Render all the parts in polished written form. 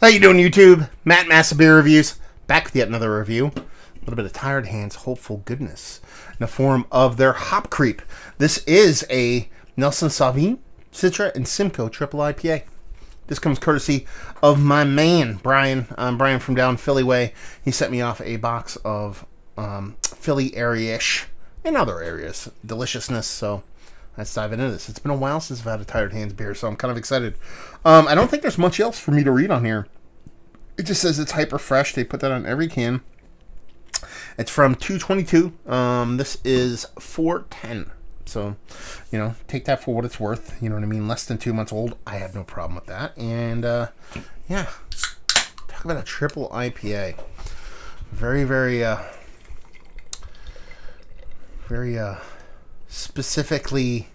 How you doing, YouTube? Matt Massa Beer Reviews, back with yet another review. A little bit of Tired Hands hopeful goodness in the form of their Hop Creep. This is a Nelson Sauvin, Citra, and Simcoe Triple IPA. This comes courtesy of my man, Brian. Brian from down Philly way. He sent me off a box of Philly area-ish and other areas. Deliciousness, so let's dive into this. It's been a while since I've had a Tired Hands beer, so I'm kind of excited. I don't think there's much else for me to read on here. It just says it's hyper fresh. They put that on every can. It's from 222. This is 410. So, you know, take that for what it's worth. You know what I mean? Less than 2 months old. I have no problem with that. And, yeah. Talk about a triple IPA. Very, very specifically,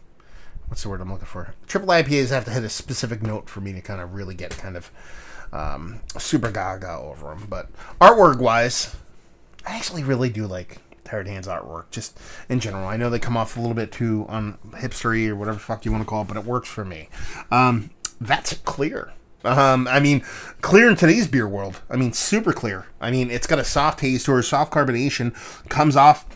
what's the word I'm looking for? Triple IPAs have to hit a specific note for me to kind of really get kind of super gaga over them. But artwork wise, I actually really do like Tired Hands artwork, just in general. I know they come off a little bit too on hipstery or whatever the fuck you want to call it, but it works for me. That's clear. I mean, clear in today's beer world. I mean, super clear. I mean, it's got a soft taste or a soft carbonation, comes off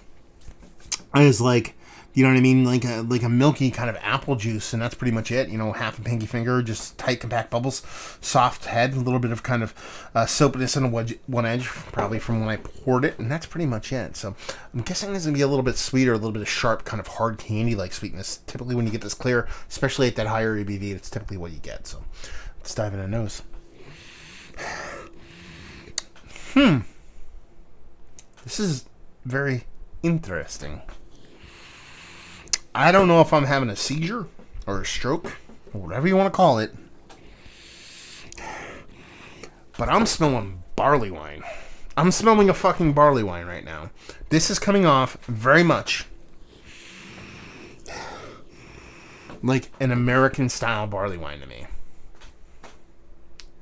as like, you know what I mean, like a milky kind of apple juice, and that's pretty much it. You know, half a pinky finger, just tight, compact bubbles, soft head, a little bit of kind of soapiness on one edge, probably from when I poured it, and that's pretty much it. So I'm guessing this is going to be a little bit sweeter, a little bit of sharp, kind of hard candy-like sweetness. Typically when you get this clear, especially at that higher ABV, it's typically what you get. So let's dive in the nose. This is very interesting. I don't know if I'm having a seizure or a stroke or whatever you want to call it, but I'm smelling barley wine. I'm smelling a fucking barley wine right now. This is coming off very much like an American style barley wine to me.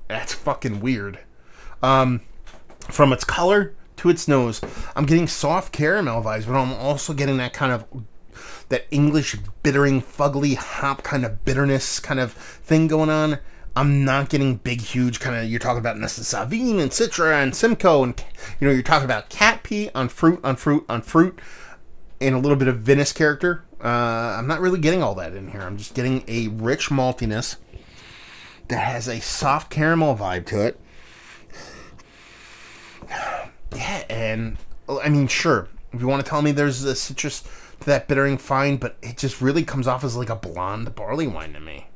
That's fucking weird. From its color to its nose, I'm getting soft caramel vibes, but I'm also getting that kind of that English bittering, fugly hop kind of bitterness kind of thing going on. I'm not getting big, huge kind of, you're talking about Nelson Sauvin and Citra and Simcoe, and, you know, you're talking about cat pee on fruit, and a little bit of vinous character. I'm not really getting all that in here. I'm just getting a rich maltiness that has a soft caramel vibe to it. Yeah, and, I mean, sure, if you want to tell me there's a citrus to that bittering, fine, but it just really comes off as like a blonde barley wine to me.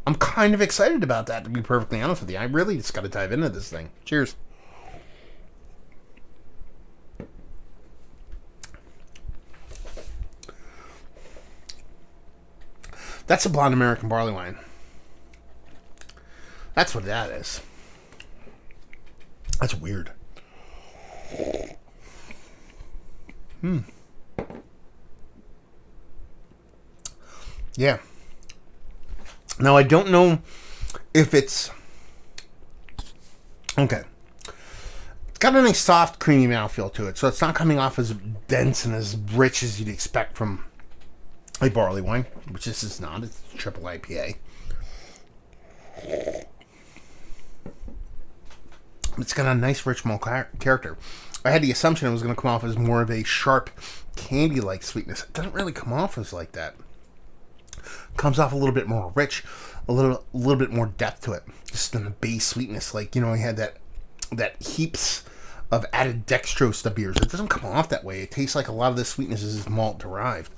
I'm kind of excited about that, to be perfectly honest with you. I really just got to dive into this thing. Cheers. That's a blonde American barley wine. That's what that is. That's weird. Yeah. Now, I don't know if it's... Okay. It's got a nice soft, creamy mouthfeel to it, so it's not coming off as dense and as rich as you'd expect from a barley wine, which this is not. It's a triple IPA. It's got a nice, rich malt character. I had the assumption it was going to come off as more of a sharp, candy-like sweetness. It doesn't really come off as like that. Comes off a little bit more rich, a little bit more depth to it, just in the base sweetness. Like, you know, I had that heaps of added dextrose to beers. It doesn't come off that way. It tastes like a lot of this sweetness is malt derived.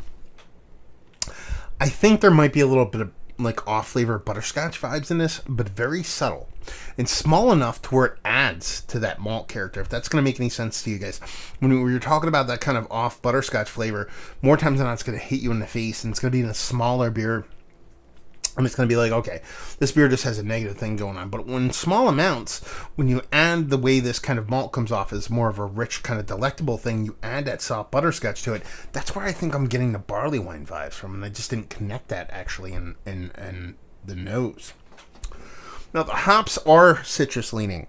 I think there might be a little bit of like off flavor butterscotch vibes in this, but very subtle and small enough to where it adds to that malt character. If that's going to make any sense to you guys, when you're talking about that kind of off butterscotch flavor, more times than not it's going to hit you in the face, and it's going to be in a smaller beer, and it's going to be like, okay, this beer just has a negative thing going on. But when small amounts, when you add the way this kind of malt comes off as more of a rich kind of delectable thing, you add that soft butterscotch to it. That's where I think I'm getting the barley wine vibes from, and I just didn't connect that actually in the nose. Now, the hops are citrus leaning,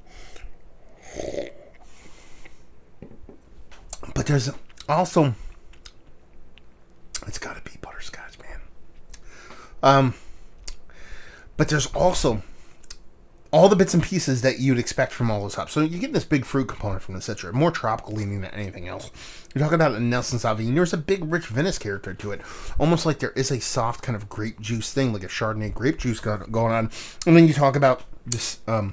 but there's also, it's got to be butterscotch, man. But there's also all the bits and pieces that you'd expect from all those hops. So you get this big fruit component from the Citra, more tropical leaning than anything else. You're talking about a Nelson Sauvignon. There's a big, rich Venice character to it, almost like there is a soft kind of grape juice thing, like a Chardonnay grape juice going on. And then you talk about this kind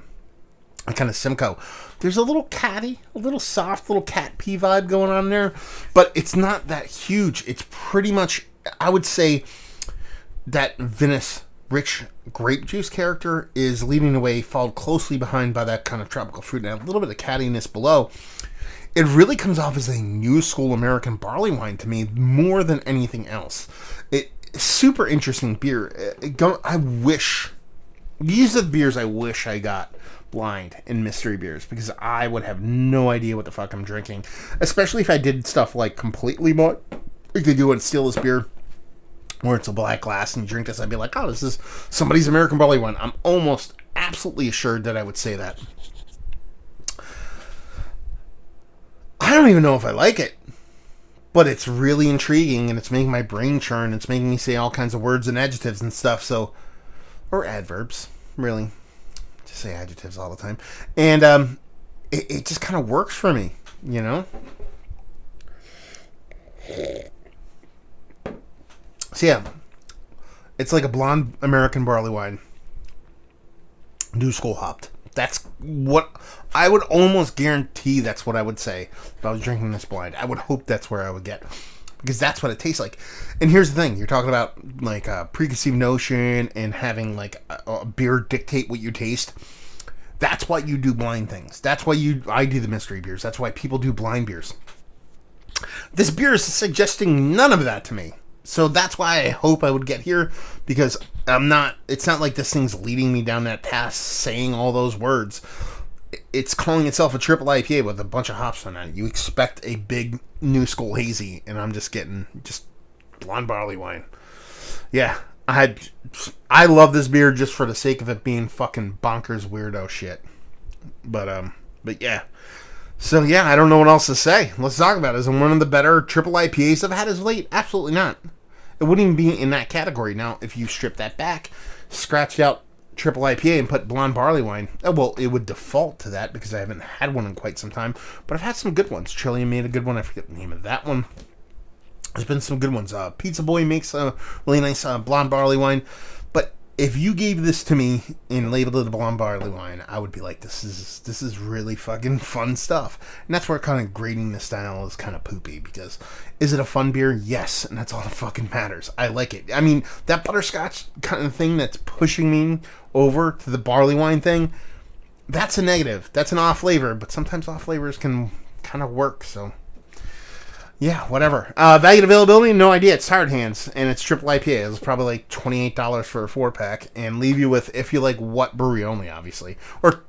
of Simcoe. There's a little catty, a little soft, little cat pee vibe going on there, but it's not that huge. It's pretty much, I would say, that Venice rich grape juice character is leading the way, followed closely behind by that kind of tropical fruit and a little bit of cattiness below. It really comes off as a new school American barley wine to me more than anything else. Super interesting beer. I wish, these are the beers I wish I got blind in mystery beers, because I would have no idea what the fuck I'm drinking, especially if I did stuff like completely like they do in Steal This Beer, where it's a black glass and you drink this. I'd be like, oh, this is somebody's American barley wine. I'm almost absolutely assured that I would say that. I don't even know if I like it, but it's really intriguing, and it's making my brain churn. It's making me say all kinds of words and adjectives and stuff, so, or adverbs, really. Just say adjectives all the time. And it just kind of works for me, you know? So yeah, it's like a blonde American barley wine. New school hopped. That's what I would almost guarantee. That's what I would say if I was drinking this blind. I would hope that's where I would get, because that's what it tastes like. And here's the thing: you're talking about like a preconceived notion and having like a beer dictate what you taste. That's why you do blind things. That's why I do the mystery beers. That's why people do blind beers. This beer is suggesting none of that to me. So that's why I hope I would get here, because it's not like this thing's leading me down that path saying all those words. It's calling itself a triple IPA with a bunch of hops on it. You expect a big new school hazy, and I'm just getting just blonde barley wine. Yeah, I love this beer just for the sake of it being fucking bonkers weirdo shit. But yeah. So yeah, I don't know what else to say. Let's talk about it. Is it one of the better triple IPAs I've had as of late? Absolutely not. It wouldn't even be in that category. Now, if you strip that back, scratch out triple IPA and put blonde barley wine, well, it would default to that because I haven't had one in quite some time. But I've had some good ones. Trillium made a good one. I forget the name of that one. There's been some good ones. Pizza Boy makes a really nice blonde barley wine. But if you gave this to me and labeled it a blonde barley wine, I would be like, this is really fucking fun stuff. And that's where kind of grading the style is kind of poopy, because is it a fun beer? Yes, and that's all that fucking matters. I like it. I mean, that butterscotch kind of thing that's pushing me over to the barley wine thing, that's a negative. That's an off flavor, but sometimes off flavors can kind of work, so yeah, whatever. Value and availability, no idea. It's Tired Hands, and it's triple IPA. It's probably like $28 for a 4-pack, and leave you with, if you like what brewery only, obviously, or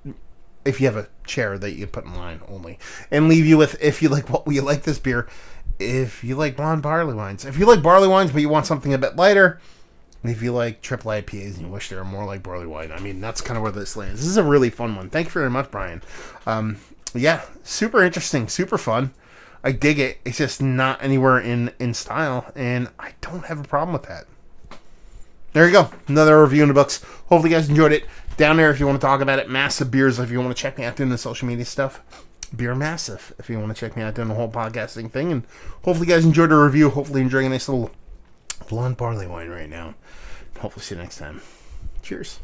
if you have a chair that you can put in line only, and leave you with, if you like what you like this beer, if you like blonde barley wines. If you like barley wines but you want something a bit lighter, if you like triple IPAs and you wish they were more like barley wine, I mean, that's kind of where this lands. This is a really fun one. Thank you very much, Brian. Yeah, super interesting, super fun. I dig it. It's just not anywhere in style, and I don't have a problem with that. There you go. Another review in the books. Hopefully you guys enjoyed it. Down there if you want to talk about it. Massive Beers if you want to check me out doing the social media stuff. Beer Massive if you want to check me out doing the whole podcasting thing. And hopefully you guys enjoyed the review. Hopefully enjoying a nice little blonde barley wine right now. Hopefully see you next time. Cheers.